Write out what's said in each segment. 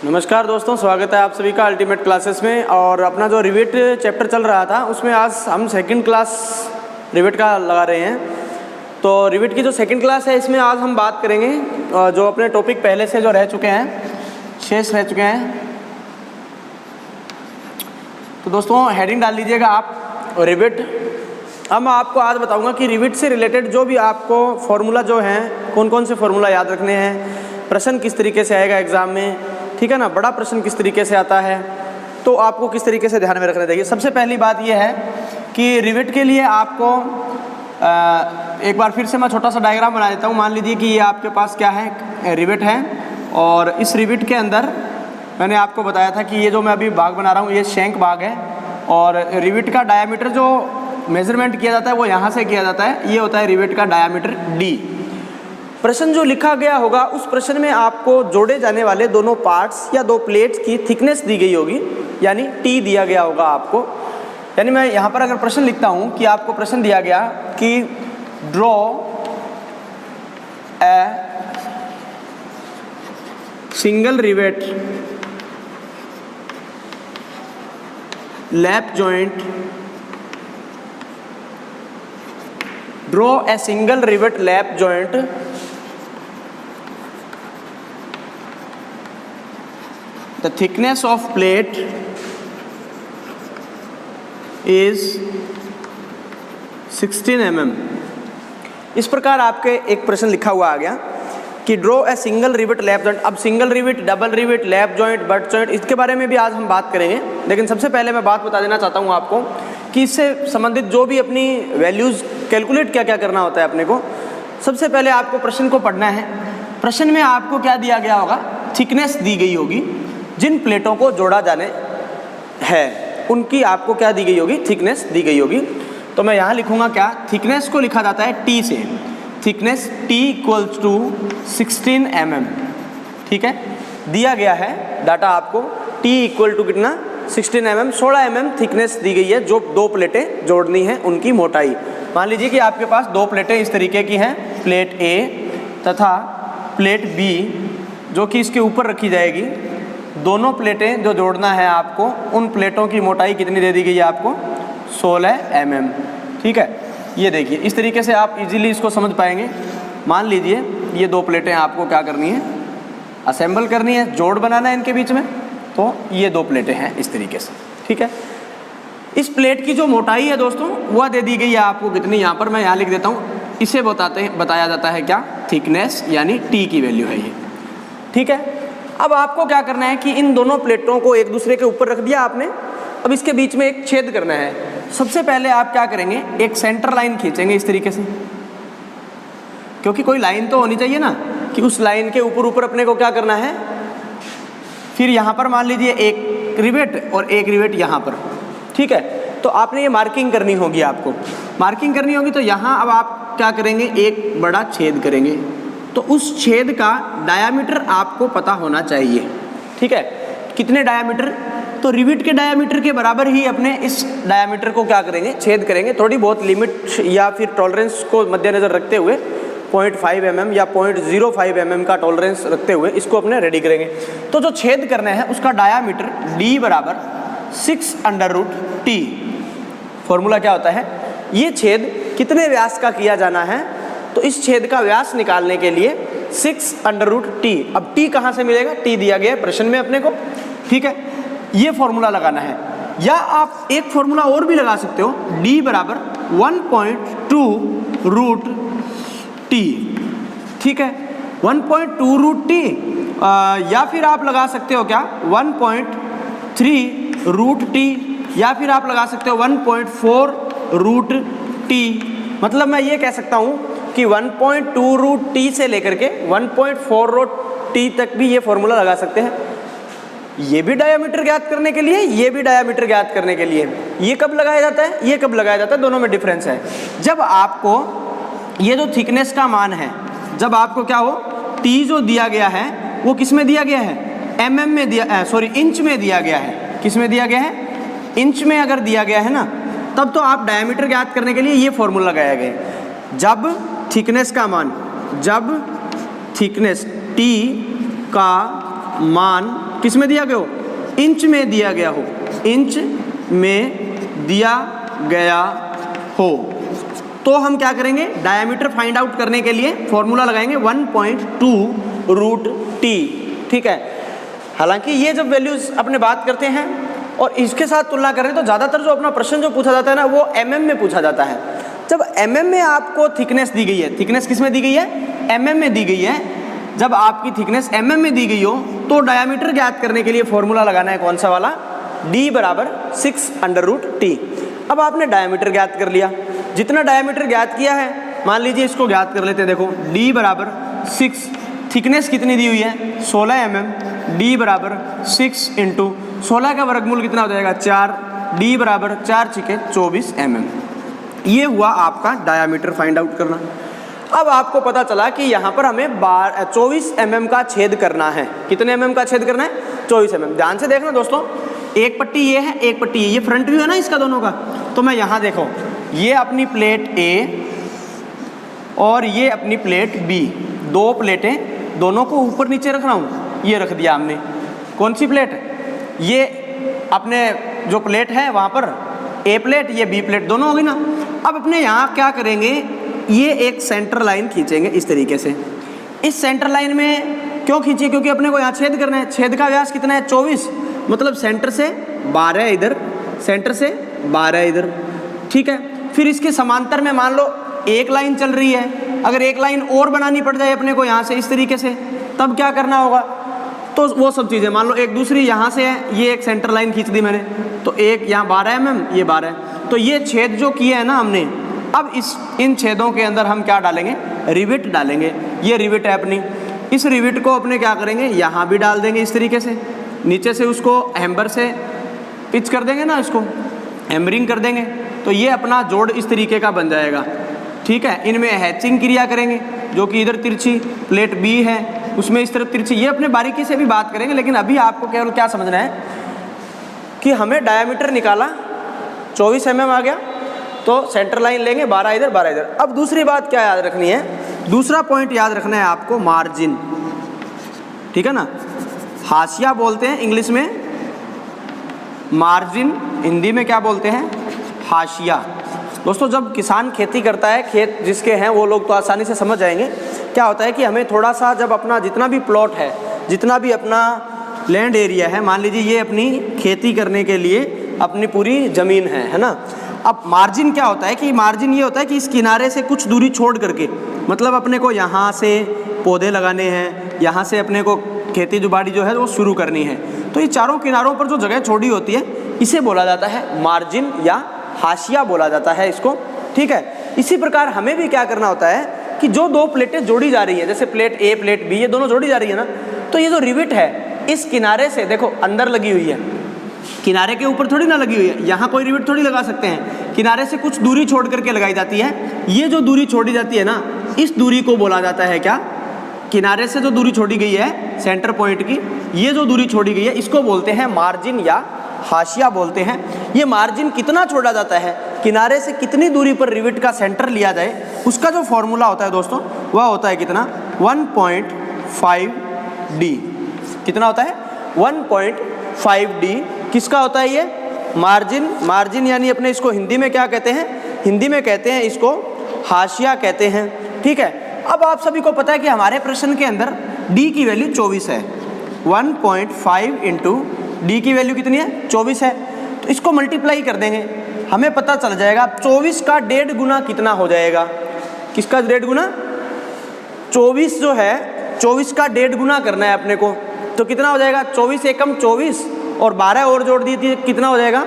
नमस्कार दोस्तों, स्वागत है आप सभी का अल्टीमेट क्लासेस में। और अपना जो रिविट चैप्टर चल रहा था उसमें आज हम सेकंड क्लास रिविट का लगा रहे हैं। तो रिविट की जो सेकंड क्लास है इसमें आज हम बात करेंगे जो अपने टॉपिक पहले से जो रह चुके हैं, शेष रह चुके हैं। तो दोस्तों हेडिंग डाल लीजिएगा आप रिविट। अब मैं आपको आज बताऊंगा कि रिविट से रिलेटेड जो भी आपको फॉर्मूला जो हैं, कौन कौन से फॉर्मूला याद रखने हैं, प्रश्न किस तरीके से आएगा एग्ज़ाम में, ठीक है ना, बड़ा प्रश्न किस तरीके से आता है, तो आपको किस तरीके से ध्यान में रखना चाहिए। सबसे पहली बात यह है कि रिविट के लिए आपको एक बार फिर से मैं छोटा सा डायग्राम बना देता हूँ। मान लीजिए कि ये आपके पास क्या है, रिविट है, और इस रिविट के अंदर मैंने आपको बताया था कि ये जो मैं अभी भाग बना रहा हूँ ये शैंक भाग है, और रिविट का डायामीटर जो मेजरमेंट किया जाता है वो यहाँ से किया जाता है, ये होता है रिविट का डायामीटर D। प्रश्न जो लिखा गया होगा उस प्रश्न में आपको जोड़े जाने वाले दोनों पार्ट्स या दो प्लेट्स की थिकनेस दी गई होगी, यानी T दिया गया होगा आपको। यानी मैं यहाँ पर अगर प्रश्न लिखता हूँ कि आपको प्रश्न दिया गया कि draw a single rivet lap joint, draw a single rivet lap joint the thickness of plate is 16 mm। इस प्रकार आपके एक प्रश्न लिखा हुआ आ गया कि draw a single rivet lap joint. अब single rivet, double rivet, lap joint, butt joint, इसके बारे में भी आज हम बात करेंगे। लेकिन सबसे पहले मैं बात बता देना चाहता हूँ आपको कि इससे संबंधित जो भी अपनी वैल्यूज़ कैलकुलेट क्या क्या करना होता है अपने को। सबसे पहले आपको प्रश्न को पढ़ना है। प्रश्न में आपको क्या दिया गया होगा, थिकनेस दी गई होगी। जिन प्लेटों को जोड़ा जाने है उनकी आपको क्या दी गई होगी, थिकनेस दी गई होगी। तो मैं यहाँ लिखूँगा क्या, थिकनेस को लिखा जाता है T से, thickness T equals to 16 mm। ठीक है, दिया गया है डाटा आपको T इक्वल टू कितना, 16 mm, 16 mm थिकनेस दी गई है। जो दो प्लेटें जोड़नी है उनकी मोटाई, मान लीजिए कि आपके पास दो प्लेटें इस तरीके की हैं, प्लेट A तथा प्लेट B, जो कि इसके ऊपर रखी जाएगी। दोनों प्लेटें जो जोड़ना है आपको, उन प्लेटों की मोटाई कितनी दे दी गई है आपको, 16 mm। ठीक है, ये देखिए इस तरीके से आप इजीली इसको समझ पाएंगे। मान लीजिए ये दो प्लेटें आपको क्या करनी है, असेंबल करनी है, जोड़ बनाना है इनके बीच में। तो ये दो प्लेटें हैं इस तरीके से। ठीक है, इस प्लेट की जो मोटाई है दोस्तों वह दे दी गई है आपको कितनी, यहाँ पर मैं यहाँ लिख देता हूँ। इसे बताया जाता है क्या, थिकनेस, यानी T की वैल्यू है ये। ठीक है, अब आपको क्या करना है कि इन दोनों प्लेटों को एक दूसरे के ऊपर रख दिया आपने। अब इसके बीच में एक छेद करना है। सबसे पहले आप क्या करेंगे, एक सेंटर लाइन खींचेंगे इस तरीके से, क्योंकि कोई लाइन तो होनी चाहिए ना, कि उस लाइन के ऊपर अपने को क्या करना है। फिर यहाँ पर मान लीजिए एक रिवेट और एक रिवेट यहाँ पर। ठीक है, तो आपने ये मार्किंग करनी होगी, आपको मार्किंग करनी होगी। तो यहाँ अब आप क्या करेंगे, एक बड़ा छेद करेंगे। तो उस छेद का डायामीटर आपको पता होना चाहिए। ठीक है, कितने डायामीटर, तो रिविट के डायामीटर के बराबर ही अपने इस डायामीटर को क्या करेंगे, छेद करेंगे। थोड़ी बहुत लिमिट या फिर टॉलरेंस को मद्देनज़र रखते हुए 0.5 mm या 0.05 mm का टॉलरेंस रखते हुए इसको अपने रेडी करेंगे। तो जो छेद करना है उसका डायामीटर D बराबर 6√T। फॉर्मूला क्या होता है, ये छेद कितने व्यास का किया जाना है, तो इस छेद का व्यास निकालने के लिए 6√T। अब T कहाँ से मिलेगा, T दिया गया है प्रश्न में अपने को। ठीक है, ये फॉर्मूला लगाना है। या आप एक फॉर्मूला और भी लगा सकते हो, D बराबर 1.2√T। ठीक है, 1.2√T, या फिर आप लगा सकते हो क्या 1.3√T, या फिर आप लगा सकते हो 1.4√T। मतलब मैं ये कह सकता हूँ कि 1.2√T से लेकर के 1.4√T तक भी ये फॉर्मूला लगा सकते हैं। ये भी डायामीटर ज्ञात करने के लिए, ये भी डायामीटर ज्ञात करने के लिए। ये कब लगाया जाता है, ये कब लगाया जाता है, दोनों में डिफरेंस है। जब आपको ये जो थिकनेस का मान है, जब आपको क्या हो, T जो दिया गया है वो किस में दिया गया है, mm में दिया, इंच में दिया गया है। किस में दिया गया है, इंच में अगर दिया गया है ना, तब तो आप डायामीटर ज्ञात करने के लिए ये फॉर्मूला लगाया गया है। जब थिकनेस का मान, जब थिकनेस T का मान किस में दिया गया हो, इंच में दिया गया हो, इंच में दिया गया हो, तो हम क्या करेंगे, डायमीटर फाइंड आउट करने के लिए फॉर्मूला लगाएंगे 1.2 रूट टी। ठीक है, हालांकि ये जब वैल्यूज अपने बात करते हैं और इसके साथ तुलना करें तो ज़्यादातर जो अपना प्रश्न जो पूछा जाता है ना वो mm में पूछा जाता है। जब mm में आपको थिकनेस दी गई है, थिकनेस किस में दी गई है, mm में दी गई है, जब आपकी थिकनेस mm में दी गई हो तो डायमीटर ज्ञात करने के लिए फॉर्मूला लगाना है कौन सा वाला, d बराबर 6√t। अब आपने डायमीटर ज्ञात कर लिया, जितना डायमीटर ज्ञात किया है मान लीजिए इसको ज्ञात कर लेते हैं। देखो d बराबर 6, थिकनेस कितनी दी हुई है 16 mm, d बराबर 6 इंटू 16 का वर्गमूल कितना हो जाएगा 4, d बराबर 4 छिके 24 mm। ये हुआ आपका डायामीटर फाइंड आउट करना। अब आपको पता चला कि यहाँ पर हमें 24 mm का छेद करना है। कितने mm का छेद करना है, 24 mm। ध्यान से देखना दोस्तों, एक पट्टी ये है, एक पट्टी ये फ्रंट व्यू है ना इसका दोनों का। तो मैं यहाँ देखो, ये अपनी प्लेट A और ये अपनी प्लेट B, दो प्लेटें, दोनों को ऊपर नीचे रख रहा हूँ। ये रख दिया हमने, कौन सी प्लेट, ये अपने जो प्लेट है वहाँ पर A प्लेट, ये B प्लेट, दोनों होगी ना। अब अपने यहाँ क्या करेंगे, ये एक सेंटर लाइन खींचेंगे इस तरीके से। इस सेंटर लाइन में क्यों खींची, क्योंकि अपने को यहाँ छेद करना है। छेद का व्यास कितना है 24, मतलब सेंटर से 12 इधर, सेंटर से 12 इधर। ठीक है, फिर इसके समांतर में मान लो एक लाइन चल रही है, अगर एक लाइन और बनानी पड़ जाए अपने को यहाँ से इस तरीके से, तब क्या करना होगा, तो वो सब चीज़ें मान लो एक दूसरी यहाँ से है, ये एक सेंटर लाइन खींच दी मैंने, तो एक यहाँ 12 mm, ये 12, तो ये छेद जो किए हैं ना हमने, अब इन छेदों के अंदर हम क्या डालेंगे, रिविट डालेंगे। ये रिविट है अपनी, इस रिविट को अपने क्या करेंगे, यहाँ भी डाल देंगे इस तरीके से, नीचे से उसको हैम्बर से पिच कर देंगे ना, इसको हैमरिंग कर देंगे, तो ये अपना जोड़ इस तरीके का बन जाएगा। ठीक है, इनमें हैचिंग क्रिया करेंगे, जो कि इधर तिरछी प्लेट B है, उसमें इस तरफ तिरछी, ये अपने बारीकी से भी बात करेंगे, लेकिन अभी आपको केवल क्या समझना है कि हमें डायमीटर निकाला 24 mm आ गया, तो सेंटर लाइन लेंगे 12 इधर 12 इधर। अब दूसरी बात क्या याद रखनी है, दूसरा पॉइंट याद रखना है आपको, मार्जिन। ठीक है ना, हाशिया बोलते हैं इंग्लिश में, मार्जिन हिंदी में क्या बोलते हैं, हाशिया। दोस्तों जब किसान खेती करता है, खेत जिसके हैं वो लोग तो आसानी से समझ जाएंगे, क्या होता है कि हमें थोड़ा सा जब अपना जितना भी प्लॉट है, जितना भी अपना लैंड एरिया है, मान लीजिए ये अपनी खेती करने के लिए अपनी पूरी ज़मीन है ना। अब मार्जिन क्या होता है कि मार्जिन ये होता है कि इस किनारे से कुछ दूरी छोड़ करके, मतलब अपने को यहाँ से पौधे लगाने हैं, यहाँ से अपने को खेती जुबाड़ी जो है वो शुरू करनी है, तो ये चारों किनारों पर जो जगह छोड़ी होती है इसे बोला जाता है मार्जिन या हाशिया बोला जाता है इसको। ठीक है, इसी प्रकार हमें भी क्या करना होता है कि जो दो प्लेटें जोड़ी जा रही है, जैसे प्लेट A प्लेट B, ये दोनों जोड़ी जा रही है ना, तो ये जो रिविट है इस किनारे से देखो अंदर लगी हुई है, किनारे के ऊपर थोड़ी ना लगी हुई है, यहाँ कोई रिविट थोड़ी लगा सकते हैं, किनारे से कुछ दूरी छोड़ करके लगाई जाती है। ये जो दूरी छोड़ी जाती है ना, इस दूरी को बोला जाता है क्या, किनारे से जो दूरी छोड़ी गई है सेंटर पॉइंट की, ये जो दूरी छोड़ी गई है इसको बोलते हैं मार्जिन या हाशिया बोलते हैं। ये मार्जिन कितना छोड़ा जाता है, किनारे से कितनी दूरी पर रिविट का सेंटर लिया जाए, उसका जो फॉर्मूला होता है दोस्तों वह होता है कितना, 1.5D। कितना होता है, 1.5D। किसका होता है ये, मार्जिन। मार्जिन यानी अपने इसको हिंदी में क्या कहते हैं, हिंदी में कहते हैं इसको हाशिया कहते हैं। ठीक है, अब आप सभी को पता है कि हमारे प्रश्न के अंदर D की वैल्यू 24 है, 1.5 इंटू D की वैल्यू कितनी है 24 है, तो इसको मल्टीप्लाई कर देंगे, हमें पता चल जाएगा 24 का 1.5 गुना कितना हो जाएगा। किसका 1.5 गुना, 24 जो है 24 का 1.5 गुना करना है अपने को, तो कितना हो जाएगा, 24 एकम 24 और 12 और जोड़ दी थी, कितना हो जाएगा,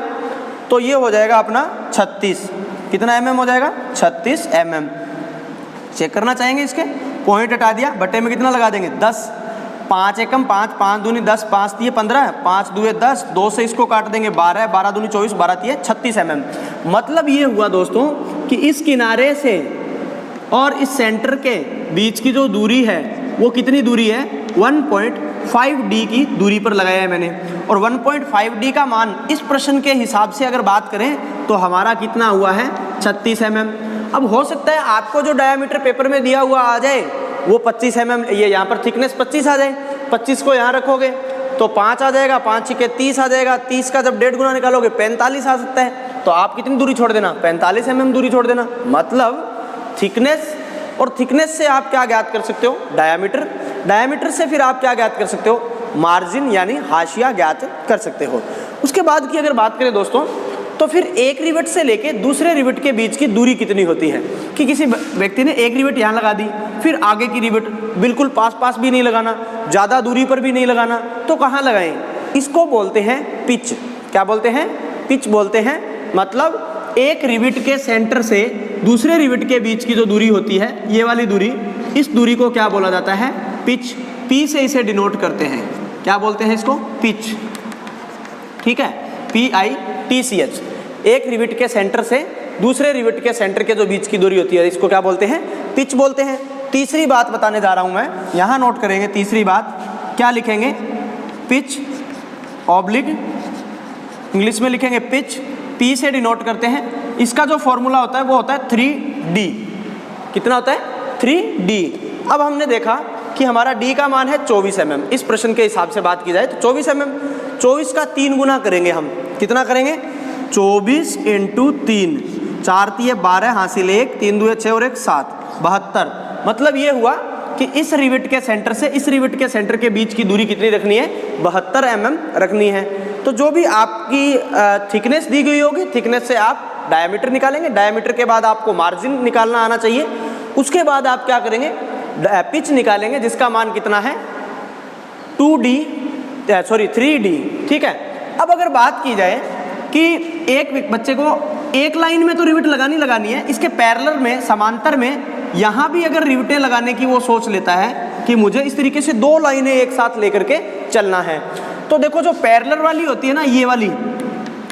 तो ये हो जाएगा अपना 36। कितना mm हो जाएगा, 36 mm। चेक करना चाहेंगे, इसके पॉइंट हटा दिया, बटे में कितना लगा देंगे 10, 5 एकम 5, 5 दूनी 10, 5 दिए 15, 5 दुए 10, 2 से इसको काट देंगे 12, 12 दूनी 24, 12 दिए 36 mm। मतलब ये हुआ दोस्तों कि इस किनारे से और इस सेंटर के बीच की जो दूरी है वो कितनी दूरी है, 1.5D की दूरी पर लगाया है मैंने, और 1.5D का मान इस प्रश्न के हिसाब से अगर बात करें तो हमारा कितना हुआ है 36 mm। अब हो सकता है आपको जो डायामीटर पेपर में दिया हुआ आ जाए वो 25 mm, ये यहाँ पर थिकनेस 25 आ जाए, 25 को यहाँ रखोगे तो 5 आ जाएगा, 5 के 30 आ जाएगा, 30 का जब 1.5 गुना निकालोगे 45 आ सकता है। तो आप कितनी दूरी छोड़ देना, 45 mm दूरी छोड़ देना। मतलब थिकनेस, और थिकनेस से आप क्या ज्ञात कर सकते हो, डायामीटर, डायामीटर से फिर आप क्या ज्ञात कर सकते हो, मार्जिन यानी हाशिया ज्ञात कर सकते हो। उसके बाद की अगर बात करें दोस्तों, तो फिर एक रिवेट से लेके दूसरे रिवेट के बीच की दूरी कितनी होती है, कि किसी व्यक्ति ने एक रिवेट यहाँ लगा दी, फिर आगे की रिवेट बिल्कुल पास पास भी नहीं लगाना, ज़्यादा दूरी पर भी नहीं लगाना, तो कहाँ लगाएं, इसको बोलते हैं पिच। क्या बोलते हैं, पिच बोलते हैं। मतलब एक रिवेट के सेंटर से दूसरे रिवेट के बीच की जो दूरी होती है, ये वाली दूरी, इस दूरी को क्या बोला जाता है, पिच। पी से इसे डिनोट करते हैं, क्या बोलते हैं इसको, पिच। ठीक है, PITCH। एक रिवेट के सेंटर से दूसरे रिवेट के सेंटर के जो बीच की दूरी होती है, इसको क्या बोलते हैं, पिच बोलते हैं। तीसरी बात बताने जा रहा हूं मैं, यहां नोट करेंगे। तीसरी बात क्या लिखेंगे, पिच ऑब्लिक, इंग्लिश में लिखेंगे पिच, P से डिनोट करते हैं। इसका जो फॉर्मूला होता है वो होता है 3D। कितना होता है, 3D। अब हमने देखा कि हमारा D का मान है 24 mm। इस प्रश्न के हिसाब से बात की जाए तो 24 mm, 24 का 3 गुना करेंगे हम। कितना करेंगे, 24 × 3, 4 × 12 हासिल 1, 3 × 2 = 6 और 1 = 7, 72। मतलब ये हुआ कि इस रिवेट के सेंटर से इस रिवेट के सेंटर के बीच की दूरी कितनी रखनी है, 72 mm रखनी है। तो जो भी आपकी थिकनेस दी गई होगी, थिकनेस से आप डायमीटर निकालेंगे, डायमीटर के बाद आपको मार्जिन निकालना आना चाहिए। उसके बाद आप क्या करेंगे, पिच निकालेंगे, जिसका मान कितना है 3D। ठीक है। अब अगर बात की जाए कि एक बच्चे को एक लाइन में तो रिवेट लगानी है, इसके पैरेलल में, समांतर में यहाँ भी अगर रिवेटें लगाने की वो सोच लेता है कि मुझे इस तरीके से 2 लाइनें एक साथ लेकर के चलना है, तो देखो जो पैरेलल वाली होती है ना, ये वाली,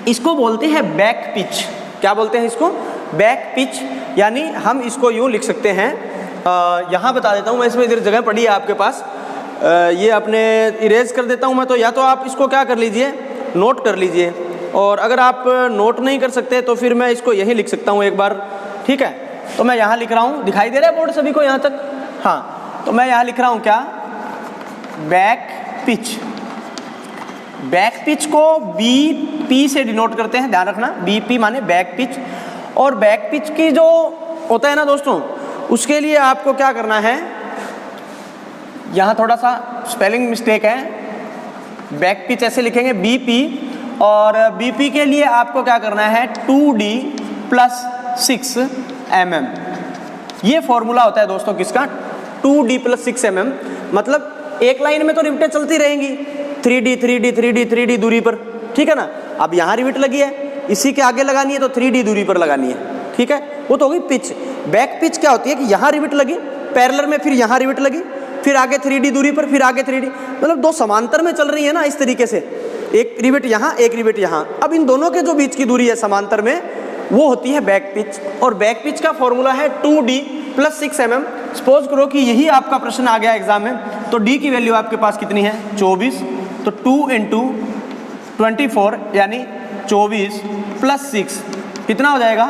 इसको बोलते हैं बैक पिच। क्या बोलते हैं इसको, बैक पिच। यानी हम इसको यूँ लिख सकते हैं, यहाँ बता देता हूँ मैं, इसमें इधर जगह पड़ी है आपके पास, ये अपने इरेज कर देता हूँ मैं। तो या तो आप इसको क्या कर लीजिए, नोट कर लीजिए, और अगर आप नोट नहीं कर सकते तो फिर मैं इसको यही लिख सकता हूँ एक बार। ठीक है, तो मैं यहाँ लिख रहा हूँ, दिखाई दे रहा है बोर्ड सभी को यहाँ तक, हाँ। तो मैं यहाँ लिख रहा हूँ क्या, बैक पिच। बैक पिच को BP से डिनोट करते हैं, ध्यान रखना, BP माने बैक पिच। और बैक पिच की जो होता है ना दोस्तों, उसके लिए आपको क्या करना है, यहाँ थोड़ा सा स्पेलिंग मिस्टेक है, बैक पिच ऐसे लिखेंगे BP, और BP के लिए आपको क्या करना है 2D + 6 mm। ये फॉर्मूला होता है दोस्तों किसका, 2D + 6 mm। मतलब एक लाइन में तो रिवेटें चलती रहेंगी 3D दूरी पर, ठीक है ना। अब यहाँ रिवेट लगी है, इसी के आगे लगानी है तो 3D दूरी पर लगानी है, ठीक है। वो तो होगी पिच। बैक पिच क्या होती है कि यहाँ रिवेट लगी पैरेलल में, फिर यहाँ रिवेट लगी, फिर आगे 3D दूरी पर, फिर आगे 3D, मतलब 2 समांतर में चल रही है ना, इस तरीके से, एक रिवेट यहाँ, एक रिवेट यहाँ। अब इन दोनों के जो बीच की दूरी है समांतर में, वो होती है बैक पिच। और बैक पिच का फॉर्मूला है 2D + 6 mm। सपोज करो कि यही आपका प्रश्न आ गया एग्जाम में, तो D की वैल्यू आपके पास कितनी है 24, तो 2 × 24 यानी 24 + 6 कितना हो जाएगा,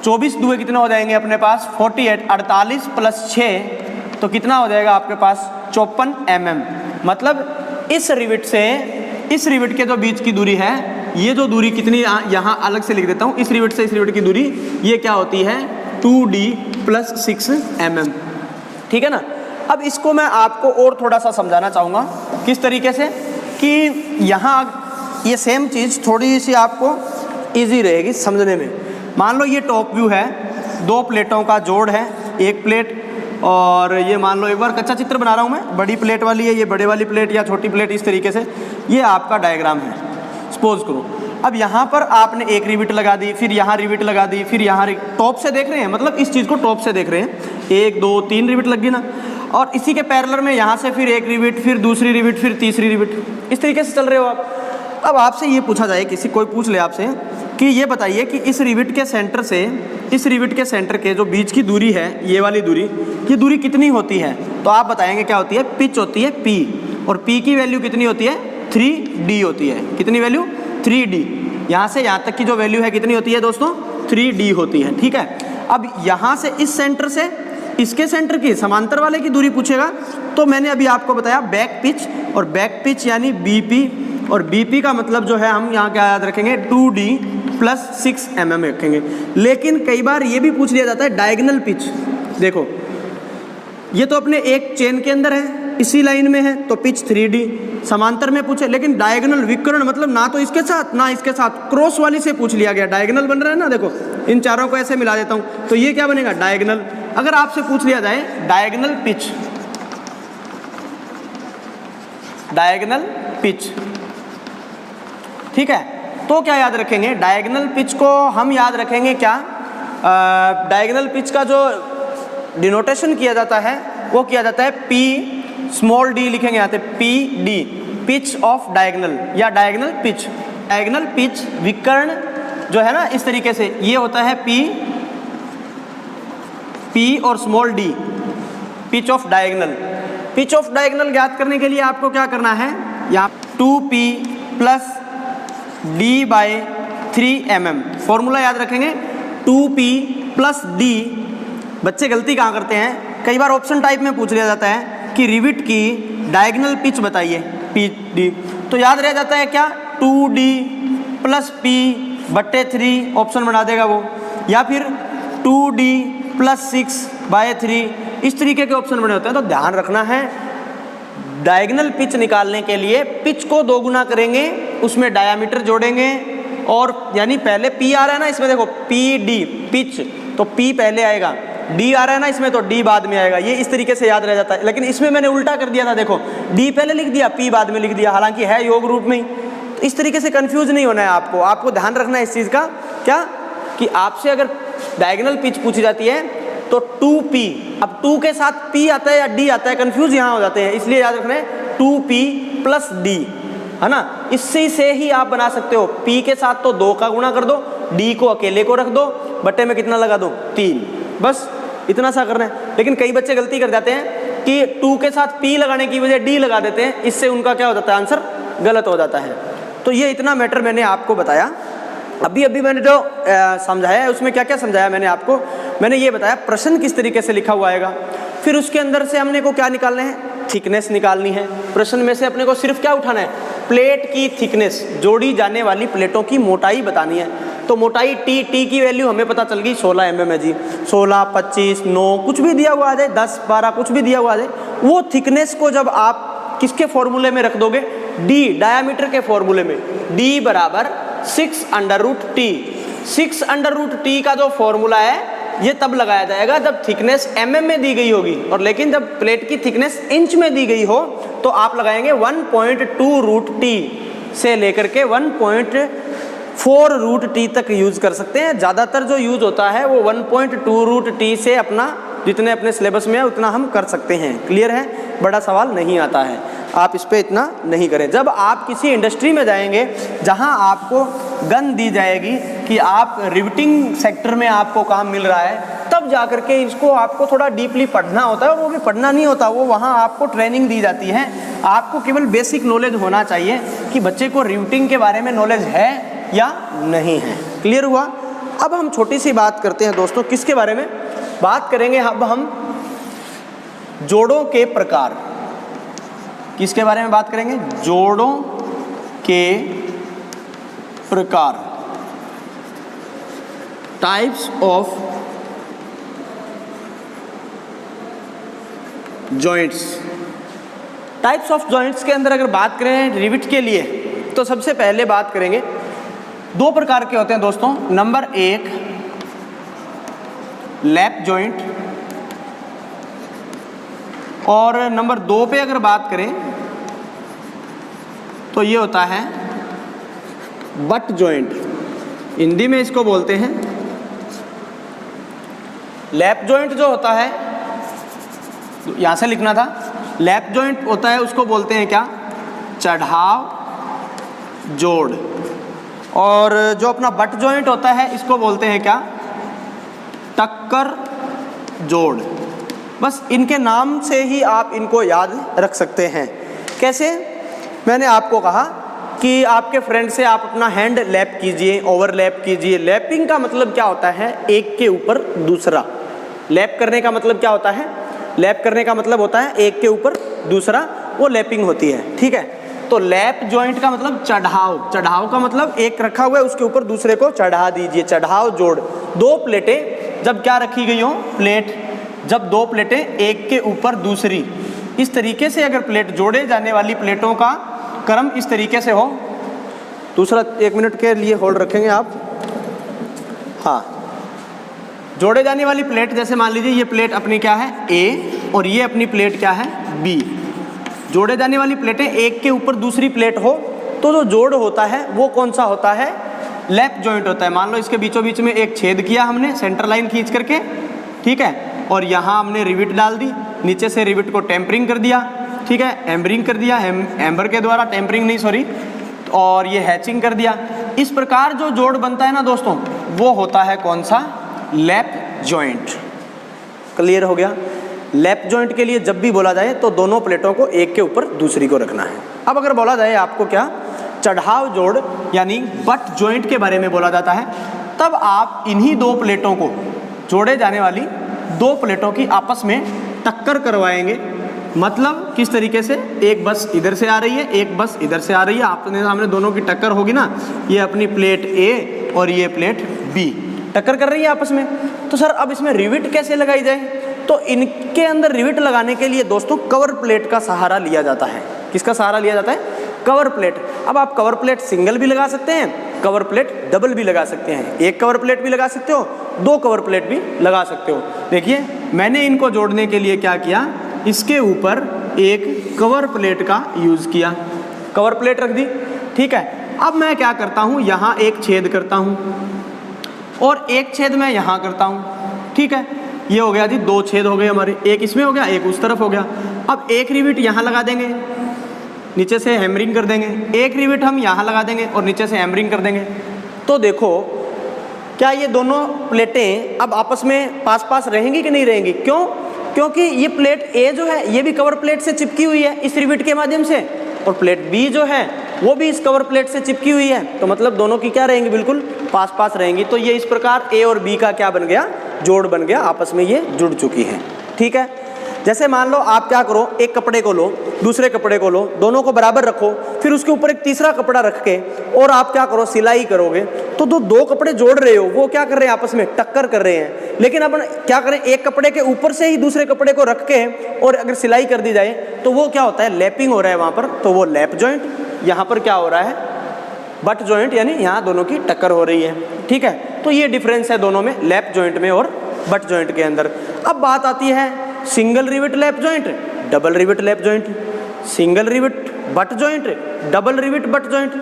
24 दूए कितना हो जाएंगे अपने पास 48, 48 + 6 तो कितना हो जाएगा आपके पास 54 mm। मतलब इस रिवेट से इस रिवेट के जो बीच की दूरी है, ये जो दूरी कितनी, यहाँ अलग से लिख देता हूँ, इस रिवेट से इस रिवेट की दूरी ये क्या होती है 2D + 6 mm। ठीक है ना। अब इसको मैं आपको और थोड़ा सा समझाना चाहूँगा, किस तरीके से कि यहाँ ये सेम चीज़ थोड़ी सी आपको इजी रहेगी समझने में। मान लो ये टॉप व्यू है, 2 प्लेटों का जोड़ है, एक प्लेट, और ये मान लो, एक बार कच्चा चित्र बना रहा हूँ मैं, बड़ी प्लेट वाली है, ये बड़े वाली प्लेट या छोटी प्लेट, इस तरीके से ये आपका डायग्राम है, सपोज करो। अब यहाँ पर आपने एक रिवेट लगा दी, फिर यहाँ रिवेट लगा दी, फिर यहाँ टॉप से देख रहे हैं, मतलब इस चीज़ को टॉप से देख रहे हैं, 1 2 3 रिवेट लग गई ना। और इसी के पैरेलल में यहाँ से फिर एक रिवेट, फिर दूसरी रिवेट, फिर तीसरी रिवेट, इस तरीके से चल रहे हो आप। अब आपसे ये पूछा जाए, कोई पूछ ले आपसे कि ये बताइए कि इस रिवेट के सेंटर से इस रिवेट के सेंटर के जो बीच की दूरी है, ये वाली दूरी, ये दूरी कितनी होती है, तो आप बताएंगे क्या होती है, पिच होती है P, और P की वैल्यू कितनी होती है 3D होती है। कितनी वैल्यू 3D। यहाँ से यहाँ तक की जो वैल्यू है कितनी होती है दोस्तों 3D होती है, ठीक है। अब यहाँ से इस सेंटर से इसके सेंटर की समांतर वाले की दूरी पूछेगा तो मैंने अभी आपको बताया बैक पिच, और बैक पिच यानी बीपी, और बीपी का मतलब जो है हम यहाँ क्या याद रखेंगे 2d + 6 mm रखेंगे। लेकिन कई बार ये भी पूछ लिया जाता है डायगोनल पिच। देखो ये तो अपने एक चेन के अंदर है, इसी लाइन में है तो पिच 3d, समांतर में पूछे, लेकिन डायगोनल विकर्ण मतलब ना तो इसके साथ ना इसके साथ, क्रॉस वाली से पूछ लिया गया। डायगोनल बन रहा है ना, देखो इन चारों को ऐसे मिला देता हूँ तो ये क्या बनेगा डायगोनल। अगर आपसे पूछ लिया जाए डायगोनल पिच, डायगोनल पिच, ठीक है, तो क्या याद रखेंगे डायगोनल पिच को हम याद रखेंगे क्या, डायगोनल पिच का जो डिनोटेशन किया जाता है वो किया जाता है पी स्मॉल डी, लिखेंगे यहाँ पे P D, pitch of diagonal या डायगोनल पिच। डायगोनल पिच विकर्ण जो है ना इस तरीके से ये होता है पी और small D, pitch of diagonal. Pitch of diagonal ज्ञात करने के लिए आपको क्या करना है, यहाँ 2p + d/3 mm फॉर्मूला याद रखेंगे 2p + d। बच्चे गलती कहाँ करते हैं, कई बार ऑप्शन टाइप में पूछ लिया जाता है कि रिविट की डायगोनल पिच बताइए PD, तो याद रह जाता है क्या 2d + p/3 ऑप्शन बना देगा वो, या फिर 2d + 6/3, इस तरीके के ऑप्शन बने होते हैं। तो ध्यान रखना है डायगोनल पिच निकालने के लिए पिच को 2 गुना करेंगे, उसमें डायामीटर जोड़ेंगे, और यानी पहले p आ रहा है ना इसमें, देखो PD पिच तो p पहले आएगा, d आ रहा है ना इसमें तो d बाद में आएगा। ये इस तरीके से याद रह जाता है, लेकिन इसमें मैंने उल्टा कर दिया था, देखो d पहले लिख दिया p बाद में लिख दिया, हालांकि है योग रूप में ही। तो इस तरीके से कंफ्यूज नहीं होना है आपको, आपको ध्यान रखना है इस चीज़ का क्या कि आपसे अगर डायगोनल पिच पूछी जाती है तो 2p, अब 2 के साथ p आता है या d आता है, कंफ्यूज यहाँ हो जाते हैं, इसलिए याद रखना है 2p + d, है ना। इससे से ही आप बना सकते हो, p के साथ तो 2 का गुणा कर दो, d को अकेले को रख दो, बटे में कितना लगा दो 3, बस इतना सा करना है। लेकिन कई बच्चे गलती कर जाते हैं कि 2 के साथ p लगाने की वजह d लगा देते हैं, इससे उनका क्या हो जाता है आंसर गलत हो जाता है। तो ये इतना मैटर मैंने आपको बताया। अभी मैंने जो समझाया है उसमें क्या क्या समझाया मैंने आपको, मैंने ये बताया प्रश्न किस तरीके से लिखा हुआ आएगा, फिर उसके अंदर से हमने को क्या निकालना है, थिकनेस निकालनी है। प्रश्न में से अपने को सिर्फ क्या उठाना है, प्लेट की थिकनेस, जोड़ी जाने वाली प्लेटों की मोटाई बतानी है। तो मोटाई टी की वैल्यू हमें पता चल गई 16 mm है जी, 16, 25, 9 कुछ भी दिया हुआ आ जाए, 10, 12 कुछ भी दिया हुआ आ जाए, वो थिकनेस को जब आप किसके फॉर्मूले में रख दोगे, d डायामीटर के फॉर्मूले में, d = 6√t। 6√t का जो फॉर्मूला है ये तब लगाया जाएगा जब थिकनेस mm में दी गई होगी, और लेकिन जब प्लेट की थिकनेस इंच में दी गई हो तो आप लगाएंगे 1.2√t से लेकर के 1.4√t तक यूज कर सकते हैं। ज़्यादातर जो यूज होता है वो 1.2√t से अपना जितने अपने सिलेबस में है उतना हम कर सकते हैं। क्लियर है, बड़ा सवाल नहीं आता है, आप इस पे इतना नहीं करें। जब आप किसी इंडस्ट्री में जाएंगे जहां आपको गन दी जाएगी कि आप रिवेटिंग सेक्टर में आपको काम मिल रहा है, तब जाकर के इसको आपको थोड़ा डीपली पढ़ना होता है, और वो भी पढ़ना नहीं होता, वो वहाँ आपको ट्रेनिंग दी जाती है। आपको केवल बेसिक नॉलेज होना चाहिए कि बच्चे को रिवेटिंग के बारे में नॉलेज है या नहीं है। क्लियर हुआ। अब हम छोटी सी बात करते हैं दोस्तों, किसके बारे में बात करेंगे, अब हम जोड़ों के प्रकार, किसके बारे में बात करेंगे, जोड़ों के प्रकार, types of joints. Types of joints के अंदर अगर बात करें रिविट के लिए तो सबसे पहले बात करेंगे, 2 प्रकार के होते हैं दोस्तों। नंबर 1 लैप जॉइंट, और नंबर 2 पे अगर बात करें तो ये होता है बट जॉइंट, हिंदी में इसको बोलते हैं लैप जॉइंट। जो होता है यहाँ से लिखना था, लैप जॉइंट होता है उसको बोलते हैं क्या, चढ़ाव जोड़, और जो अपना बट जॉइंट होता है इसको बोलते हैं क्या, टक्कर जोड़। बस इनके नाम से ही आप इनको याद रख सकते हैं। कैसे, मैंने आपको कहा कि आपके फ्रेंड से आप अपना हैंड लैप कीजिए, ओवरलैप कीजिए। लैपिंग का मतलब क्या होता है, एक के ऊपर दूसरा, लैप करने का मतलब क्या होता है? लैप करने का मतलब होता है एक के ऊपर दूसरा वो लैपिंग होती है, ठीक है। तो लैप जॉइंट का मतलब चढ़ाव, चढ़ाव का मतलब एक रखा हुआ है उसके ऊपर दूसरे को चढ़ा दीजिए, चढ़ाव जोड़। दो प्लेटें जब क्या रखी गई हो, प्लेट, जब दो प्लेटें एक के ऊपर दूसरी, इस तरीके से अगर प्लेट जोड़े जाने वाली प्लेटों का क्रम इस तरीके से हो। दूसरा 1 मिनट के लिए होल्ड रखेंगे आप। हाँ, जोड़े जाने वाली प्लेट, जैसे मान लीजिए ये प्लेट अपनी क्या है ए और ये अपनी प्लेट क्या है बी। जोड़े जाने वाली प्लेटें एक के ऊपर दूसरी प्लेट हो तो जो जोड़ होता है वो कौन सा होता है? लैप जॉइंट होता है। मान लो इसके बीचों बीच में एक छेद किया हमने सेंटर लाइन खींच करके, ठीक है, और यहाँ हमने रिविट डाल दी, नीचे से रिविट को टेम्परिंग कर दिया, ठीक है, एम्बरिंग कर दिया, एम्बर के द्वारा, टेम्परिंग नहीं सॉरी, और ये हैचिंग कर दिया। इस प्रकार जो जोड़ बनता है ना दोस्तों, वो होता है कौन सा? Lap joint. क्लियर हो गया? लैप जॉइंट के लिए जब भी बोला जाए तो दोनों प्लेटों को एक के ऊपर दूसरी को रखना है। अब अगर बोला जाए आपको क्या चढ़ाव जोड़ यानी बट जॉइंट के बारे में बोला जाता है, तब आप इन्हीं दो प्लेटों को, जोड़े जाने वाली दो प्लेटों की आपस में टक्कर करवाएंगे। मतलब किस तरीके से? एक बस इधर से आ रही है, एक बस इधर से आ रही है, आपने सामने दोनों की टक्कर होगी ना, ये अपनी प्लेट ए और ये प्लेट बी टक्कर कर रही है आपस में। तो सर अब इसमें रिविट कैसे लगाई जाए? तो इनके अंदर रिविट लगाने के लिए दोस्तों कवर प्लेट का सहारा लिया जाता है। किसका सहारा लिया जाता है? Cover plate. अब आप कवर प्लेट सिंगल भी लगा सकते हैं, कवर प्लेट डबल भी लगा सकते हैं, एक कवर प्लेट भी लगा सकते हो, दो कवर प्लेट भी लगा सकते हो। देखिए मैंने इनको जोड़ने के लिए क्या किया, इसके ऊपर एक कवर प्लेट का यूज़ किया, कवर प्लेट रख दी, ठीक है। अब मैं क्या करता हूँ, यहाँ एक छेद करता हूँ और एक छेद मैं यहाँ करता हूँ, ठीक है। ये हो गया जी, दो छेद हो गए हमारे, एक इसमें हो गया, एक उस तरफ हो गया। अब एक रिविट यहाँ लगा देंगे, नीचे से हैमरिंग कर देंगे, एक रिविट हम यहाँ लगा देंगे और नीचे से हैमरिंग कर देंगे। तो देखो क्या ये दोनों प्लेटें अब आपस में पास पास रहेंगी कि नहीं रहेंगी? क्यों? क्योंकि ये प्लेट ए जो है ये भी कवर प्लेट से चिपकी हुई है इस रिविट के माध्यम से, और प्लेट बी जो है वो भी इस कवर प्लेट से चिपकी हुई है। तो मतलब दोनों की क्या रहेंगी? बिल्कुल पास पास रहेंगी। तो ये इस प्रकार ए और बी का क्या बन गया? जोड़ बन गया, आपस में ये जुड़ चुकी हैं, ठीक है। जैसे मान लो आप क्या करो, एक कपड़े को लो, दूसरे कपड़े को लो, दोनों को बराबर रखो, फिर उसके ऊपर एक तीसरा कपड़ा रख के और आप क्या करो, सिलाई करोगे, तो दो कपड़े जोड़ रहे हो, वो क्या कर रहे हैं? आपस में टक्कर कर रहे हैं। लेकिन अपन क्या करें, एक कपड़े के ऊपर से ही दूसरे कपड़े को रख के और अगर सिलाई कर दी जाए तो वो क्या होता है? लैपिंग हो रहा है वहाँ पर, तो वो लैप जॉइंट। यहाँ पर क्या हो रहा है? बट जॉइंट, यानी यहाँ दोनों की टक्कर हो रही है, ठीक है। तो ये डिफरेंस है दोनों में, लैप जॉइंट में और बट जॉइंट के अंदर। अब बात आती है single rivet lap joint, double rivet lap joint, single rivet butt joint, double rivet butt joint,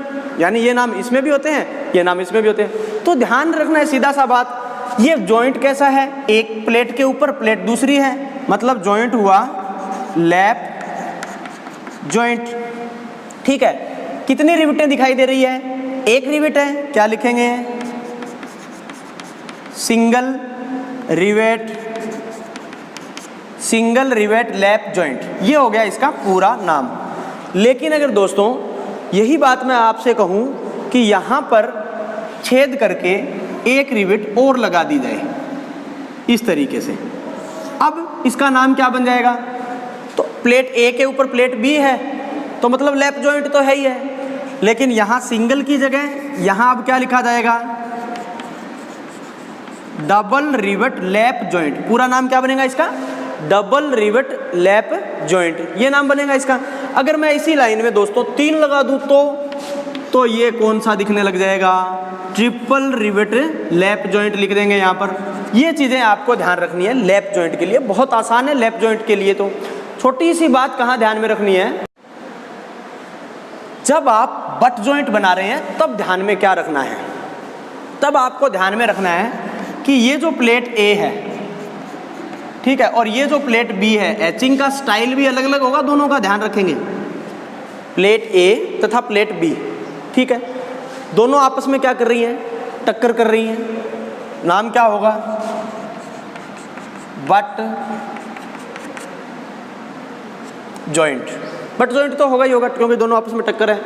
यानी ये नाम इसमें भी होते हैं, ये नाम इसमें भी होते हैं। तो ध्यान रखना है सीधा सा बात, ये जॉइंट कैसा है? एक प्लेट के ऊपर प्लेट दूसरी है, मतलब जॉइंट हुआ लैप जॉइंट, ठीक है। कितनी रिविटें दिखाई दे रही है? एक रिविट है, क्या लिखेंगे? Single rivet, single rivet lap joint, ये हो गया इसका पूरा नाम। लेकिन अगर दोस्तों यही बात मैं आपसे कहूं कि यहाँ पर छेद करके एक रिविट और लगा दी जाए इस तरीके से, अब इसका नाम क्या बन जाएगा? तो प्लेट ए के ऊपर प्लेट बी है, तो मतलब लैप जॉइंट तो है ही है। लेकिन यहाँ सिंगल की जगह यहाँ अब क्या लिखा जाएगा? Double rivet lap joint. पूरा नाम क्या बनेगा इसका? डबल रिवेट लैप जॉइंट, ये नाम बनेगा इसका। अगर मैं इसी लाइन में दोस्तों 3 लगा दूं तो ये कौन सा दिखने लग जाएगा? ट्रिपल रिवेट लैप जॉइंट लिख देंगे यहाँ पर। ये चीज़ें आपको ध्यान रखनी है लैप जॉइंट के लिए, बहुत आसान है लैप जॉइंट के लिए। तो छोटी सी बात कहाँ ध्यान में रखनी है, जब आप बट जॉइंट बना रहे हैं तब ध्यान में क्या रखना है? तब आपको ध्यान में रखना है कि ये जो प्लेट ए है, ठीक है, और ये जो प्लेट बी है, एचिंग का स्टाइल भी अलग अलग होगा, दोनों का ध्यान रखेंगे। प्लेट ए तथा प्लेट बी, ठीक है, दोनों आपस में क्या कर रही हैं? टक्कर कर रही हैं। नाम क्या होगा? Butt joint. बट जॉइंट तो होगा ही होगा क्योंकि दोनों आपस में टक्कर है।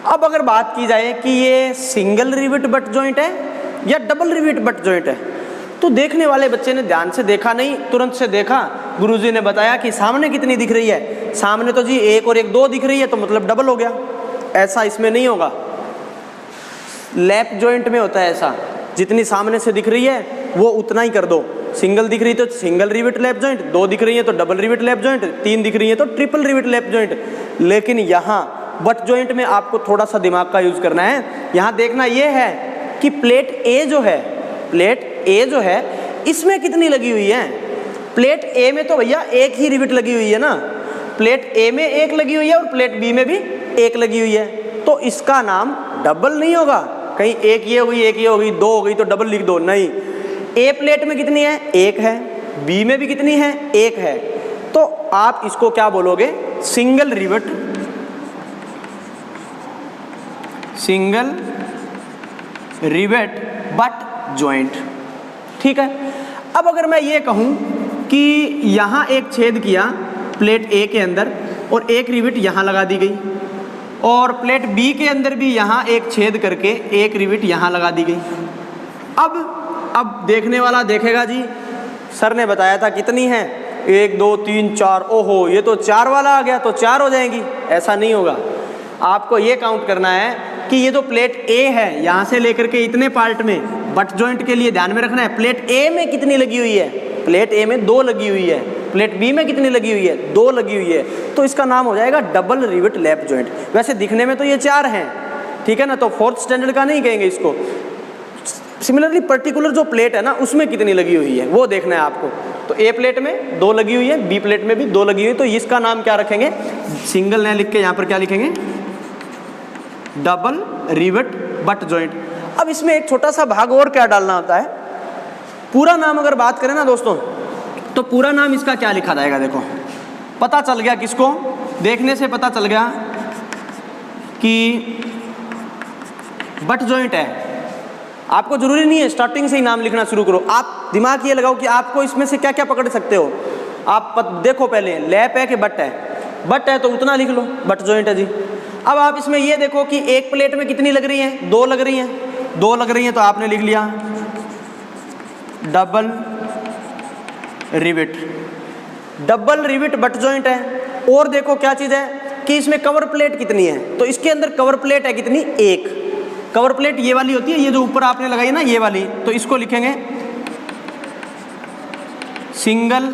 अब अगर बात की जाए कि ये सिंगल रिविट बट जॉइंट है या डबल रिविट बट जॉइंट है, तो देखने वाले बच्चे ने ध्यान से देखा नहीं, तुरंत से देखा, गुरुजी ने बताया कि सामने कितनी दिख रही है, सामने तो जी 1 और 1 2 दिख रही है, तो मतलब डबल हो गया। ऐसा इसमें नहीं होगा, लैप जॉइंट में होता है ऐसा, जितनी सामने से दिख रही है वो उतना ही कर दो। सिंगल दिख रही तो सिंगल रिवेट लैप जॉइंट, 2 दिख रही है तो डबल रिवेट लैप जॉइंट, 3 दिख रही है तो ट्रिपल रिवेट लैप जॉइंट। लेकिन यहाँ बट जॉइंट में आपको थोड़ा सा दिमाग का यूज करना है। यहाँ देखना ये है कि प्लेट ए जो है, प्लेट ए जो है इसमें कितनी लगी हुई है। प्लेट ए में तो भैया 1 ही रिवेट लगी हुई है ना, प्लेट ए में 1 लगी हुई है और प्लेट बी में भी 1 लगी हुई है, तो इसका नाम डबल नहीं होगा। कहीं 1 ये हो गई, 1 ये हो गई, 2 हो गई तो डबल लिख दो, नहीं। ए प्लेट में कितनी है, 1 है, बी में भी कितनी है, 1 है, तो आप इसको क्या बोलोगे, single rivet, single rivet butt joint. ठीक है। अब अगर मैं ये कहूं कि यहां एक छेद किया प्लेट ए के अंदर और एक रिवेट यहां लगा दी गई, और प्लेट बी के अंदर भी यहाँ एक छेद करके एक रिवेट यहाँ लगा दी गई। अब देखने वाला देखेगा जी सर ने बताया था कितनी है, 1 2 3 4, ओहो ये तो 4 वाला आ गया, तो 4 हो जाएंगी। ऐसा नहीं होगा, आपको ये काउंट करना है कि ये तो प्लेट ए है, यहाँ से लेकर के इतने पार्ट में बट जॉइंट के लिए ध्यान में रखना है, प्लेट ए में कितनी लगी हुई है, प्लेट ए में 2 लगी हुई है, प्लेट बी में कितनी लगी हुई है, 2 लगी हुई है, तो इसका नाम हो जाएगा डबल रिवेट लैप जॉइंट। वैसे दिखने में तो ये 4 हैं, ठीक है ना, तो 4th स्टैंडर्ड का नहीं कहेंगे इसको। सिमिलरली पर्टिकुलर जो प्लेट है ना उसमें कितनी लगी हुई है वो देखना है आपको। तो ए प्लेट में 2 लगी हुई है, बी प्लेट में भी 2 लगी हुई है, तो इसका नाम क्या रखेंगे, सिंगल न लिख के यहाँ पर क्या लिखेंगे, डबल रिवेट बट जॉइंट। अब इसमें एक छोटा सा भाग और क्या डालना होता है, पूरा नाम अगर बात करें ना दोस्तों, तो पूरा नाम इसका क्या लिखा जाएगा, देखो पता चल गया किसको, देखने से पता चल गया कि बट जॉइंट है। आपको जरूरी नहीं है स्टार्टिंग से ही नाम लिखना शुरू करो, आप दिमाग ये लगाओ कि आपको इसमें से क्या क्या पकड़ सकते हो। आप देखो पहले लैप है कि बट है, बट है तो उतना लिख लो, बट जॉइंट है जी। अब आप इसमें ये देखो कि एक प्लेट में कितनी लग रही है, 2 लग रही हैं, 2 लग रही हैं, तो आपने लिख लिया double rivet, double rivet butt joint है। और देखो क्या चीज़ है कि इसमें कवर प्लेट कितनी है, तो इसके अंदर कवर प्लेट है कितनी, 1। कवर प्लेट ये वाली होती है, ये जो ऊपर आपने लगाई ना ये वाली, तो इसको लिखेंगे सिंगल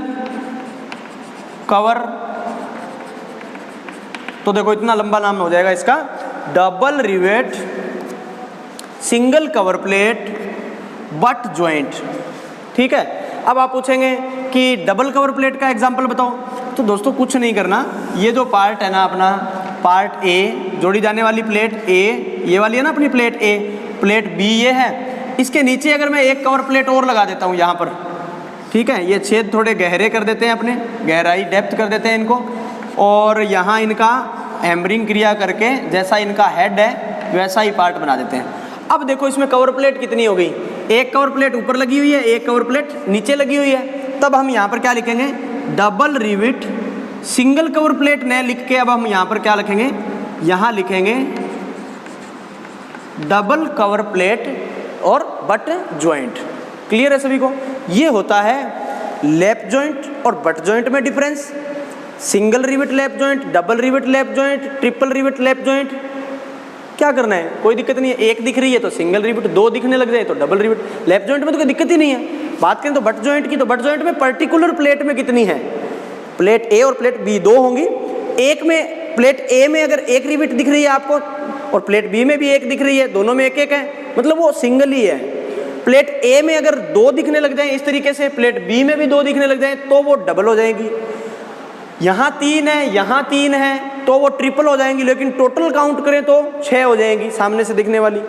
कवर, तो देखो इतना लंबा नाम हो जाएगा इसका, double rivet single cover plate butt joint. ठीक है। अब आप पूछेंगे कि डबल कवर प्लेट का एग्जांपल बताओ, तो दोस्तों कुछ नहीं करना, ये जो पार्ट है ना अपना पार्ट ए, जोड़ी जाने वाली प्लेट ए ये वाली है ना अपनी प्लेट ए, प्लेट बी ये है, इसके नीचे अगर मैं एक कवर प्लेट और लगा देता हूँ यहाँ पर, ठीक है, ये छेद थोड़े गहरे कर देते हैं, अपने गहराई डेप्थ कर देते हैं इनको, और यहाँ इनका हैमरिंग क्रिया करके जैसा इनका हेड है वैसा ही पार्ट बना देते हैं। अब देखो इसमें कवर प्लेट कितनी हो गई, एक कवर प्लेट ऊपर लगी हुई है, एक कवर प्लेट नीचे लगी हुई है, तब हम यहाँ पर क्या लिखेंगे, double rivet single cover plate न लिख के अब हम यहाँ पर क्या लिखेंगे, यहाँ लिखेंगे डबल कवर प्लेट और बट जॉइंट। क्लियर है सभी को। ये होता है लैप जॉइंट और बट जॉइंट में difference. Single rivet lap joint, double rivet lap joint, triple rivet lap joint. क्या करना है, कोई दिक्कत नहीं है, एक दिख रही है तो सिंगल रिवेट, 2 दिखने लग जाए तो डबल रिवेट। लैप जॉइंट में तो कोई दिक्कत ही नहीं है। बात करें तो बट जॉइंट की, तो बट जॉइंट में पर्टिकुलर प्लेट में कितनी है, प्लेट ए और प्लेट बी 2 होंगी। एक में प्लेट ए में अगर एक रिवेट दिख रही है आपको और प्लेट बी में भी एक दिख रही है, दोनों में एक एक है, मतलब वो सिंगल ही है। प्लेट ए में अगर 2 दिखने लग जाए इस तरीके से, प्लेट बी में भी 2 दिखने लग जाए तो वो डबल हो जाएगी। यहाँ 3 है, यहाँ 3 है तो वो ट्रिपल हो जाएंगी, लेकिन टोटल काउंट करें तो 6 हो जाएंगी सामने से दिखने वाली।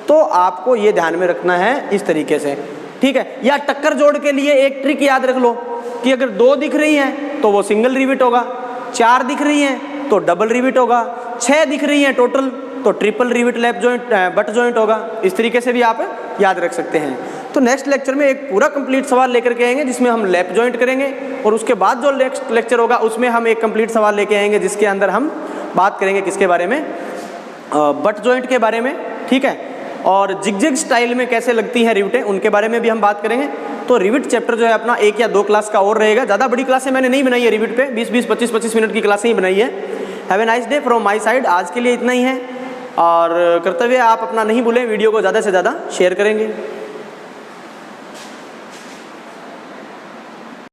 तो आपको ये ध्यान में रखना है इस तरीके से, ठीक है। या टक्कर जोड़ के लिए एक ट्रिक याद रख लो कि अगर 2 दिख रही हैं तो वो सिंगल रिवेट होगा, 4 दिख रही हैं तो डबल रिवेट होगा, 6 दिख रही हैं टोटल तो triple rivet lap joint butt joint होगा। इस तरीके से भी आप याद रख सकते हैं। तो नेक्स्ट लेक्चर में एक पूरा कंप्लीट सवाल लेकर के आएंगे जिसमें हम लैप जॉइंट करेंगे, और उसके बाद जो नेक्स्ट लेक्चर होगा उसमें हम एक कंप्लीट सवाल लेके आएंगे जिसके अंदर हम बात करेंगे किसके बारे में, बट जॉइंट के बारे में, ठीक है। और जिगजैग स्टाइल में कैसे लगती हैं रिवेटें, उनके बारे में भी हम बात करेंगे। तो रिवेट चैप्टर जो है अपना 1 या 2 क्लास का और रहेगा, ज़्यादा बड़ी क्लासें मैंने नहीं बनाई है रिवेट पे, 20-20, 25-25 मिनट की क्लासें ही बनाई है। Have a nice day from my side. आज के लिए इतना ही है, और कर्तव्य आप अपना नहीं भूलें, वीडियो को ज़्यादा से ज़्यादा शेयर करेंगे।